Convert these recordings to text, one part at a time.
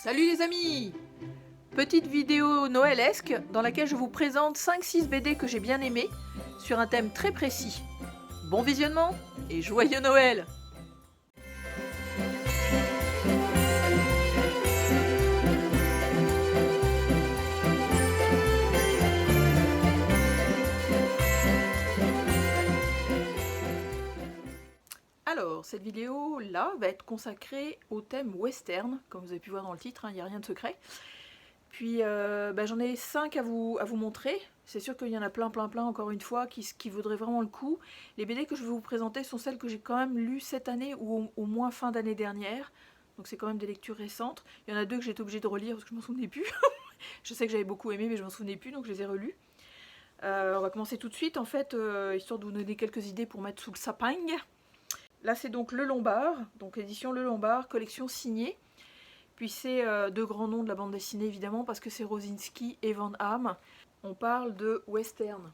Salut les amis! Petite vidéo noëlesque dans laquelle je vous présente 5-6 BD que j'ai bien aimés sur un thème très précis. Bon visionnement et joyeux Noël! Alors, cette vidéo-là va être consacrée au thème western, comme vous avez pu voir dans le titre, il n'y a rien de secret. Puis j'en ai 5 à vous montrer. C'est sûr qu'il y en a plein encore une fois qui vaudraient vraiment le coup. Les BD que je vais vous présenter sont celles que j'ai quand même lues cette année ou au moins fin d'année dernière. Donc c'est quand même des lectures récentes. Il y en a 2 que j'ai été obligée de relire parce que je m'en souvenais plus. Je sais que j'avais beaucoup aimé mais je m'en souvenais plus donc je les ai relus. On va commencer tout de suite en fait, histoire de vous donner quelques idées pour mettre sous le sapin. Là c'est donc Le Lombard, donc édition Le Lombard, collection signée. Puis c'est 2 grands noms de la bande dessinée évidemment parce que c'est Rosinski et Van Hamme. On parle de western.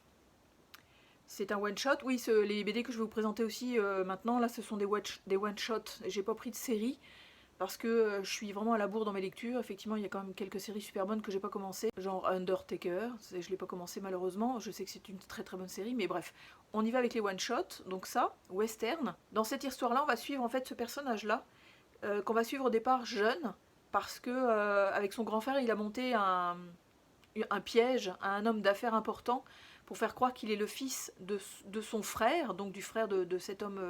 C'est un one-shot. Oui, les BD que je vais vous présenter aussi maintenant, là ce sont des one-shots. J'ai pas pris de série parce que je suis vraiment à la bourre dans mes lectures. Effectivement, il y a quand même quelques séries super bonnes que j'ai pas commencé. Genre Undertaker, je l'ai pas commencé malheureusement. Je sais que c'est une très bonne série, mais bref. On y va avec les one-shots. Donc ça, western. Dans cette histoire-là, on va suivre en fait ce personnage-là, qu'on va suivre au départ jeune, parce que avec son grand frère, il a monté un piège à un homme d'affaires important pour faire croire qu'il est le fils de son frère, donc du frère de cet homme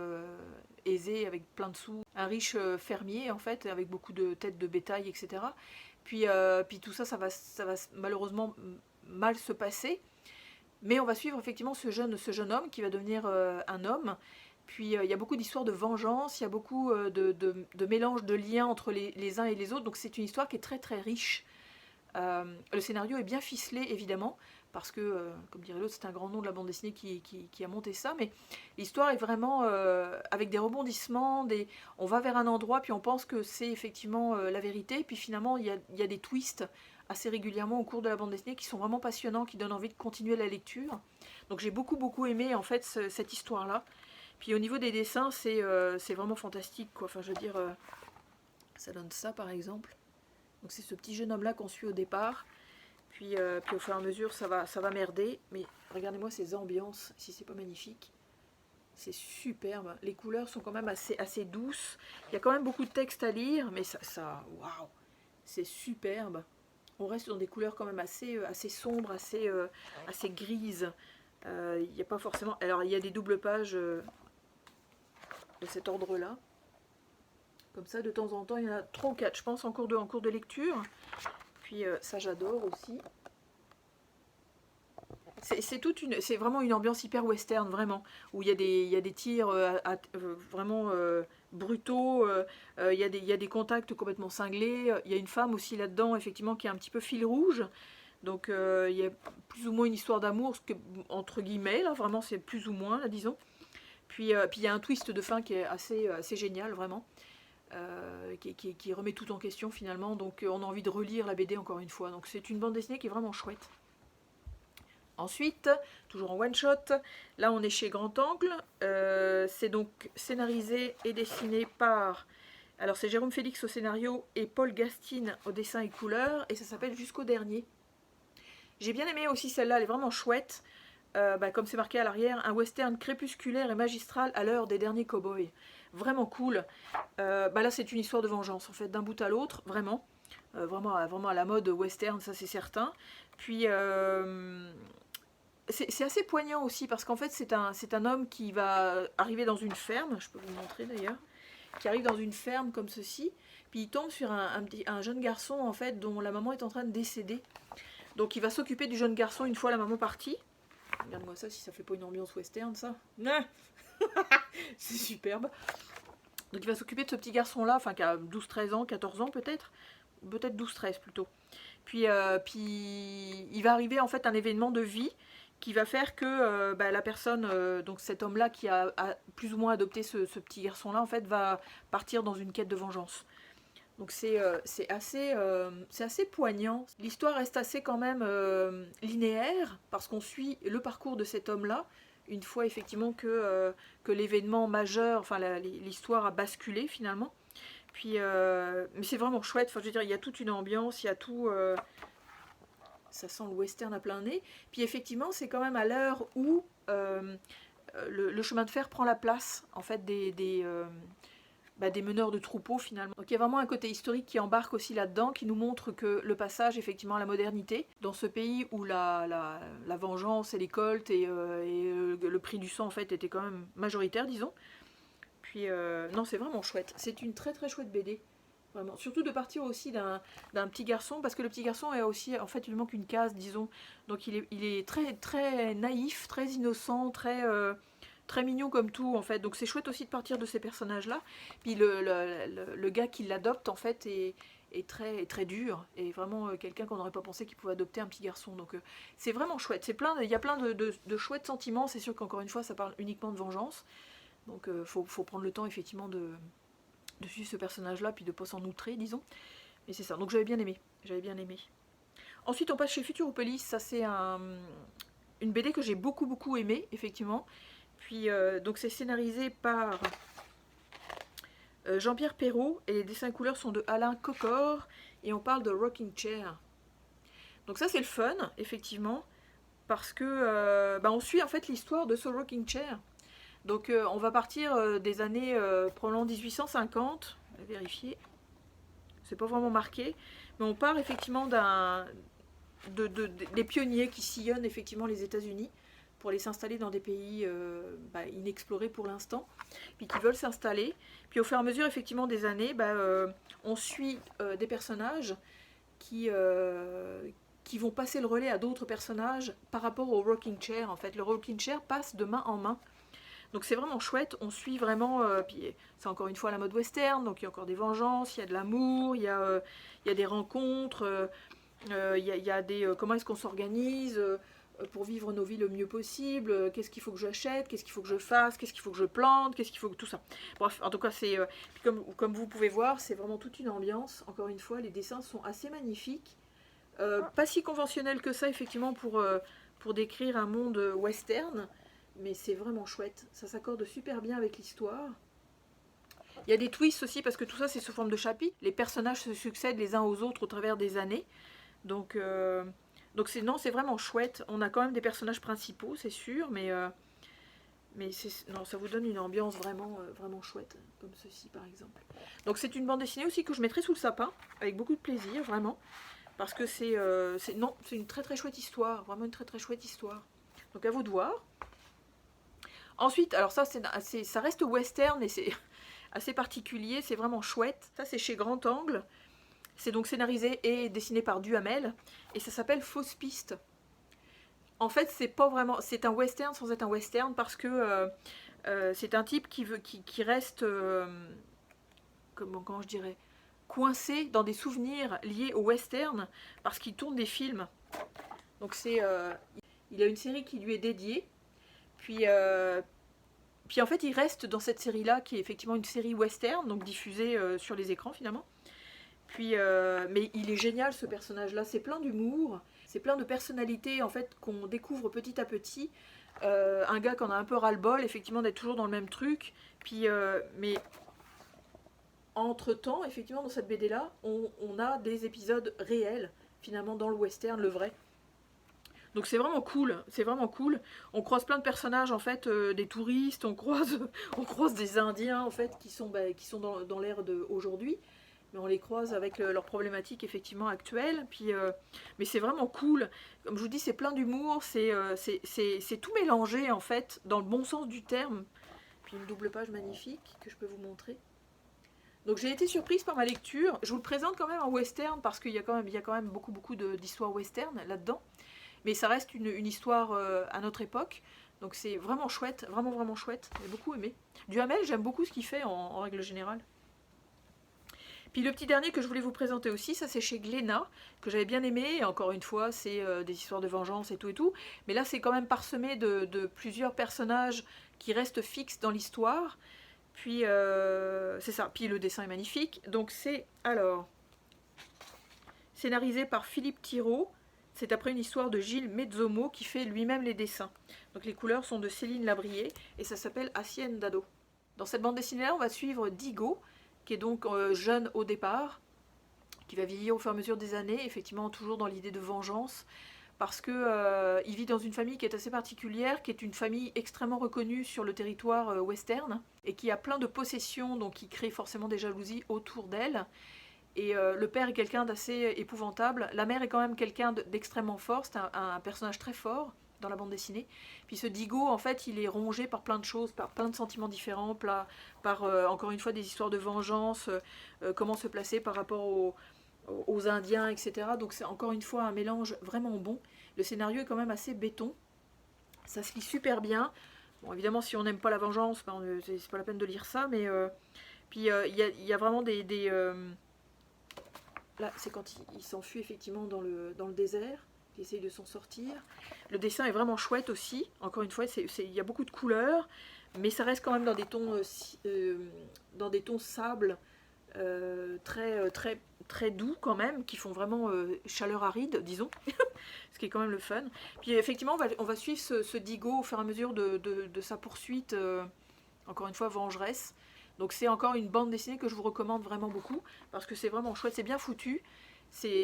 aisé avec plein de sous, un riche fermier en fait, avec beaucoup de têtes de bétail, etc. Puis tout ça, ça va malheureusement mal se passer. Mais on va suivre effectivement ce jeune homme qui va devenir un homme. Puis il y a beaucoup d'histoires de vengeance, il y a beaucoup de mélange de liens entre les uns et les autres. Donc c'est une histoire qui est très riche. Le scénario est bien ficelé évidemment, parce que, comme dirait l'autre, c'est un grand nom de la bande dessinée qui a monté ça, mais l'histoire est vraiment avec des rebondissements, on va vers un endroit, puis on pense que c'est effectivement la vérité, puis finalement il y a des twists assez régulièrement au cours de la bande dessinée qui sont vraiment passionnants, qui donnent envie de continuer la lecture. Donc j'ai beaucoup aimé en fait cette histoire-là. Puis au niveau des dessins, c'est vraiment fantastique, quoi. Enfin, je veux dire, ça donne ça par exemple. Donc c'est ce petit jeune homme-là qu'on suit au départ. Puis au fur et à mesure, ça va merder. Mais regardez-moi ces ambiances, si c'est pas magnifique. C'est superbe. Les couleurs sont quand même assez douces. Il y a quand même beaucoup de texte à lire, mais waouh, c'est superbe. On reste dans des couleurs quand même assez sombres, assez grises. Il n'y a pas forcément... Alors il y a des doubles pages de cet ordre-là. Comme ça, de temps en temps, il y en a 3 ou 4, je pense, en cours de lecture. Puis ça, j'adore aussi. C'est vraiment une ambiance hyper western, vraiment. Où il y a des tirs vraiment brutaux. Il y a des contacts complètement cinglés. Il y a une femme aussi là-dedans, effectivement, qui est un petit peu fil rouge. Donc il y a plus ou moins une histoire d'amour, entre guillemets, là, vraiment, c'est plus ou moins, là, disons. Puis il y a un twist de fin qui est assez génial, vraiment. Qui remet tout en question finalement, donc on a envie de relire la BD encore une fois. Donc c'est une bande dessinée qui est vraiment chouette. Ensuite, toujours en one shot, là on est chez Grand Angle, c'est donc scénarisé et dessiné par, alors c'est Jérôme Félix au scénario et Paul Gastine au dessin et couleurs, et ça s'appelle Jusqu'au dernier. J'ai bien aimé aussi celle-là, elle est vraiment chouette. Comme c'est marqué à l'arrière, un western crépusculaire et magistral à l'heure des derniers cow-boys. Vraiment cool. Là, c'est une histoire de vengeance, en fait, d'un bout à l'autre, vraiment. Vraiment à la mode western, ça c'est certain. Puis, c'est assez poignant aussi, parce qu'en fait, c'est un homme qui va arriver dans une ferme, je peux vous le montrer d'ailleurs, qui arrive dans une ferme comme ceci, puis il tombe sur un jeune garçon, en fait, dont la maman est en train de décéder. Donc, il va s'occuper du jeune garçon une fois la maman partie. Regarde-moi ça, si ça fait pas une ambiance western, ça. C'est superbe. Donc il va s'occuper de ce petit garçon-là, enfin qui a 12-13 ans, 14 ans peut-être 12-13 plutôt. Puis il va arriver en fait un événement de vie qui va faire que la personne, donc cet homme-là qui a plus ou moins adopté ce petit garçon-là, en fait va partir dans une quête de vengeance. Donc c'est assez poignant. L'histoire reste assez quand même linéaire, parce qu'on suit le parcours de cet homme-là, une fois effectivement que l'événement majeur, enfin l'histoire a basculé finalement. Puis, mais c'est vraiment chouette, enfin je veux dire, il y a toute une ambiance, il y a tout... ça sent le western à plein nez. Puis effectivement, c'est quand même à l'heure où le chemin de fer prend la place, en fait, des meneurs de troupeaux finalement. Donc il y a vraiment un côté historique qui embarque aussi là-dedans, qui nous montre que le passage effectivement à la modernité, dans ce pays où la vengeance et les colts et le prix du sang en fait était quand même majoritaire, disons. Puis non, c'est vraiment chouette. C'est une très très chouette BD. Vraiment. Surtout de partir aussi d'un petit garçon, parce que le petit garçon est aussi, en fait, il lui manque une case, disons. Donc il est très, très naïf, très innocent, très mignon comme tout, en fait. Donc c'est chouette aussi de partir de ces personnages-là. Puis le gars qui l'adopte, en fait, est très, très dur. Et vraiment quelqu'un qu'on n'aurait pas pensé qu'il pouvait adopter un petit garçon. Donc c'est vraiment chouette. Il y a plein de chouettes sentiments. C'est sûr qu'encore une fois, ça parle uniquement de vengeance. Donc faut prendre le temps, effectivement, de suivre ce personnage-là, puis de pas s'en outrer, disons. Mais c'est ça, donc j'avais bien aimé. Ensuite, on passe chez Futuropolis, ça c'est une BD que j'ai beaucoup beaucoup aimé, effectivement. Puis, donc c'est scénarisé par Jean-Pierre Perrault, et les dessins couleurs sont de Alain Cocor, et on parle de Rocking Chair. Donc ça c'est le fun, effectivement, parce que on suit en fait l'histoire de ce Rocking Chair. Donc on va partir des années probablement 1850, on va vérifier, c'est pas vraiment marqué, mais on part effectivement des pionniers qui sillonnent effectivement les États-Unis pour aller s'installer dans des pays inexplorés pour l'instant, puis qui veulent s'installer. Puis au fur et à mesure effectivement des années, on suit des personnages qui vont passer le relais à d'autres personnages par rapport au Rocking Chair. En fait, le Rocking Chair passe de main en main. Donc c'est vraiment chouette, on suit vraiment, puis c'est encore une fois la mode western, donc il y a encore des vengeances, il y a de l'amour, il y a des rencontres, il y a des comment est-ce qu'on s'organise pour vivre nos vies le mieux possible, qu'est-ce qu'il faut que j'achète, qu'est-ce qu'il faut que je fasse, qu'est-ce qu'il faut que je plante, qu'est-ce qu'il faut que tout ça. Bref, en tout cas c'est comme vous pouvez voir, c'est vraiment toute une ambiance. Encore une fois, les dessins sont assez magnifiques, pas si conventionnels que ça effectivement pour décrire un monde western. Mais c'est vraiment chouette, ça s'accorde super bien avec l'histoire. Il y a des twists aussi parce que tout ça c'est sous forme de chapitres. Les personnages se succèdent les uns aux autres au travers des années. Donc c'est vraiment chouette. On a quand même des personnages principaux, c'est sûr, mais non, ça vous donne une ambiance vraiment, vraiment chouette, comme ceci par exemple. Donc c'est une bande dessinée aussi que je mettrai sous le sapin, avec beaucoup de plaisir, vraiment. Parce que c'est une très très chouette histoire, vraiment une très très chouette histoire. Donc à vous de voir. Ensuite, alors ça reste western et c'est assez particulier, c'est vraiment chouette. Ça c'est chez Grand Angle. C'est donc scénarisé et dessiné par Duhamel et ça s'appelle Fausse Piste. En fait, c'est un western sans être un western parce que c'est un type qui reste comment je dirais, coincé dans des souvenirs liés au western parce qu'il tourne des films. Donc il a une série qui lui est dédiée. Puis en fait, il reste dans cette série-là, qui est effectivement une série western, donc diffusée sur les écrans finalement. Puis, mais il est génial ce personnage-là, c'est plein d'humour, c'est plein de personnalités en fait qu'on découvre petit à petit. Un gars qu'on a un peu ras-le-bol, effectivement, d'être toujours dans le même truc. Puis, mais entre-temps, effectivement, dans cette BD-là, on a des épisodes réels, finalement, dans le western, le vrai. Donc c'est vraiment cool, c'est vraiment cool. On croise plein de personnages en fait, des touristes, on croise des Indiens en fait qui sont dans l'ère d'aujourd'hui, mais on les croise avec leurs problématiques effectivement actuelles. Puis, mais c'est vraiment cool. Comme je vous dis, c'est plein d'humour, c'est tout mélangé en fait dans le bon sens du terme. Puis une double page magnifique que je peux vous montrer. Donc j'ai été surprise par ma lecture. Je vous le présente quand même en western parce qu'il y a quand même beaucoup d'histoires western là-dedans. Mais ça reste une histoire à notre époque. Donc c'est vraiment chouette, vraiment vraiment chouette. J'ai beaucoup aimé. Duhamel, j'aime beaucoup ce qu'il fait en règle générale. Puis le petit dernier que je voulais vous présenter aussi, ça c'est chez Glénat, que j'avais bien aimé. Et encore une fois, c'est des histoires de vengeance et tout et tout. Mais là c'est quand même parsemé de plusieurs personnages qui restent fixes dans l'histoire. Puis c'est ça, puis le dessin est magnifique. Donc c'est alors scénarisé par Philippe Thiraud. C'est après une histoire de Gilles Mezzomo qui fait lui-même les dessins. Donc les couleurs sont de Céline Labrier et ça s'appelle Haciendado. Dans cette bande dessinée-là, on va suivre Digo qui est donc jeune au départ, qui va vieillir au fur et à mesure des années, effectivement toujours dans l'idée de vengeance, parce que il vit dans une famille qui est assez particulière, qui est une famille extrêmement reconnue sur le territoire western, et qui a plein de possessions, donc qui crée forcément des jalousies autour d'elle. Et le père est quelqu'un d'assez épouvantable. La mère est quand même quelqu'un d'extrêmement fort. C'est un personnage très fort dans la bande dessinée. Puis ce Digo, en fait, il est rongé par plein de choses, par plein de sentiments différents, par encore une fois des histoires de vengeance, comment se placer par rapport aux Indiens, etc. Donc c'est encore une fois un mélange vraiment bon. Le scénario est quand même assez béton. Ça se lit super bien. Bon, évidemment, si on n'aime pas la vengeance, ben, c'est pas la peine de lire ça, mais puis il y a vraiment là, c'est quand il s'enfuit effectivement dans le désert, il essaye de s'en sortir. Le dessin est vraiment chouette aussi. Encore une fois, il y a beaucoup de couleurs, mais ça reste quand même dans des tons sable très doux quand même, qui font vraiment chaleur aride, disons, ce qui est quand même le fun. Puis effectivement, on va suivre ce Digo au fur et à mesure de sa poursuite, encore une fois, vengeresse. Donc c'est encore une bande dessinée que je vous recommande vraiment beaucoup, parce que c'est vraiment chouette, c'est bien foutu.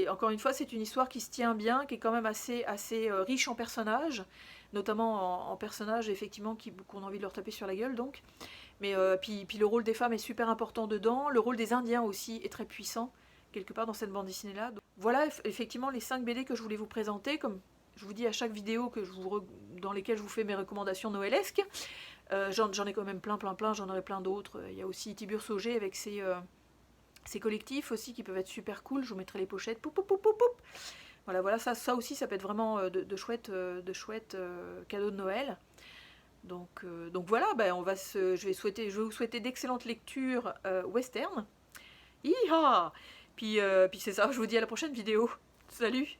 Encore une fois, c'est une histoire qui se tient bien, qui est quand même assez riche en personnages, notamment en personnages effectivement qu'on a envie de leur taper sur la gueule donc. Mais puis le rôle des femmes est super important dedans, le rôle des Indiens aussi est très puissant, quelque part dans cette bande dessinée là. Donc, voilà effectivement les 5 BD que je voulais vous présenter, comme je vous dis à chaque vidéo dans lesquelles je vous fais mes recommandations noëlesques. J'en ai quand même plein, j'en aurai plein d'autres. Il y a aussi Tiburce Auger avec ses collectifs aussi qui peuvent être super cool. Je vous mettrai les pochettes. Poup, poup, poup, poup, poup. Voilà, ça aussi, ça peut être vraiment de chouettes cadeaux de Noël. Donc voilà, ben je vais vous souhaiter d'excellentes lectures western. Hi-ha! Puis c'est ça, je vous dis à la prochaine vidéo. Salut!